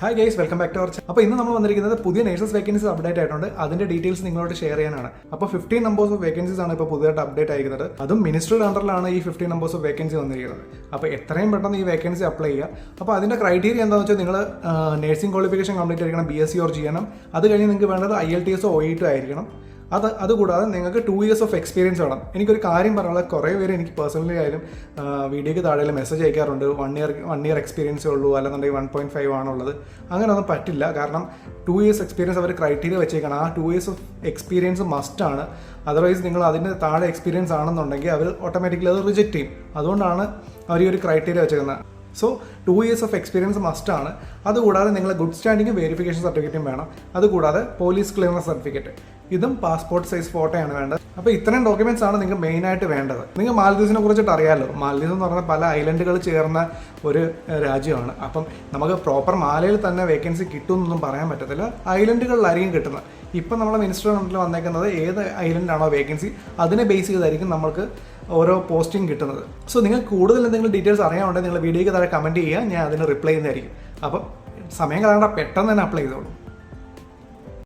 Hi guys, welcome back to our channel. അപ്പോൾ ഇന്ന് നമ്മൾ വന്നിരിക്കുന്നത് പുതിയ നേഴ്സസ് വേക്കൻസീസ് അപ്ഡേറ്റ് ആയിട്ടുണ്ട്. അതിന്റെ ഡീറ്റെയിൽസ് നിങ്ങളോട് ഷെയർ ചെയ്യാനാണ്. അപ്പോൾ 15 നമ്പേഴ്സ് ഓഫ് വേക്കൻസീസ് ആണ് ഇപ്പോൾ പുതിയതായിട്ട് അപ്ഡേറ്റ് ആയിരിക്കുന്നത്. അതും മിനിസ്ട്രിയുടെ അണ്ടറിലാണ് ഈ 15 നമ്പേഴ്സ് ഓഫ് വേക്കൻസി വന്നിരിക്കുന്നത്. അപ്പോൾ എത്രയും പെട്ടെന്ന് ഈ വേക്കൻസി അപ്ലൈ ചെയ്യുക. അപ്പോൾ അതിന്റെ ക്രൈറ്റീരിയ എന്താണെന്ന് വെച്ചാൽ നിങ്ങൾ നഴ്സിംഗ് ക്വാളിഫിക്കേഷൻ കംപ്ലീറ്റ് ആയിരിക്കണം, BSc ഓർ ചെയ്യണം. അത് കഴിഞ്ഞ് നിങ്ങൾക്ക് വേണ്ടത് IELTS OET ആയിരിക്കണം. അതുകൂടാതെ നിങ്ങൾക്ക് 2 years ഓഫ് എക്സ്പീരിയൻസ് വേണം. എനിക്കൊരു കാര്യം പറയാനുള്ളത്, കുറേ പേര് എനിക്ക് പേഴ്സണലി ആയാലും വീഡിയോയ്ക്ക് താഴെ മെസ്സേജ് അയക്കാറുണ്ട്, 1 year എക്സ്പീരിയൻസേ ഉള്ളൂ, അല്ലെന്നുണ്ടെങ്കിൽ 1.5 ആണുള്ളത്. അങ്ങനെയൊന്നും പറ്റില്ല. കാരണം 2 years എക്സ്പീരിയൻസ് അവർ ക്രൈറ്റീരിയ വെച്ചേക്കണം. ആ 2 years ഓഫ് എക്സ്പീരിയൻസ് മസ്റ്റാണ്. അതർവൈസ് നിങ്ങൾ അതിൻ്റെ താഴെ എക്സ്പീരിയൻസ് ആണെന്നുണ്ടെങ്കിൽ അവർ ഓട്ടോമാറ്റിക്കലി അത് റിജക്റ്റ് ചെയ്യും. അതുകൊണ്ടാണ് അവർ ഈ ഒരു ക്രൈറ്റീരിയ വെച്ചേക്കുന്നത്. സോ 2 years ഓഫ് എക്സ്പീരിയൻസ് മസ്റ്റാണ്. അതുകൂടാതെ നിങ്ങൾ ഗുഡ് സ്റ്റാൻഡിങ് വെരിഫിക്കേഷൻ സർട്ടിഫിക്കറ്റും വേണം. അതുകൂടാതെ പോലീസ് ക്ലിയറൻസ് സർട്ടിഫിക്കറ്റ്, ഇതും പാസ്പോർട്ട് സൈസ് ഫോട്ടോയാണ് വേണ്ടത്. അപ്പോൾ ഇത്രയും ഡോക്യുമെന്റ്സ് ആണ് നിങ്ങൾക്ക് മെയിനായിട്ട് വേണ്ടത്. നിങ്ങൾ മാൽദീവ്സിനെ കുറിച്ചിട്ട് അറിയാമല്ലോ. മാൽദീവ്സ് എന്ന് പറഞ്ഞാൽ പല ഐലൻഡുകൾ ചേർന്ന ഒരു രാജ്യമാണ്. അപ്പം നമുക്ക് പ്രോപ്പർ മാലയിൽ തന്നെ വേക്കൻസി കിട്ടുമെന്നൊന്നും പറയാൻ പറ്റത്തില്ല. ഐലൻഡുകളിലായിരിക്കും കിട്ടുന്നത്. ഇപ്പം നമ്മളെ മിനിസ്റ്റർ കണ്ടിൽ വന്നേക്കുന്നത് ഏത് ഐലൻഡാണോ വേക്കൻസി അതിനെ ബേസ് ചെയ്തായിരിക്കും നമുക്ക് ഓരോ പോസ്റ്റിംഗ് കിട്ടുന്നത്. സോ നിങ്ങൾക്ക് കൂടുതൽ എന്തെങ്കിലും ഡീറ്റെയിൽസ് അറിയാനുണ്ടെങ്കിൽ നിങ്ങൾ വീഡിയോയ്ക്ക് താഴെ കമൻറ്റ് ചെയ്യുക, ഞാൻ അതിന് റിപ്ലൈ ചെയ്യുന്നതായിരിക്കും. അപ്പം സമയം കളയണ്ട, പെട്ടെന്ന് തന്നെ അപ്ലൈ ചെയ്തോളൂ.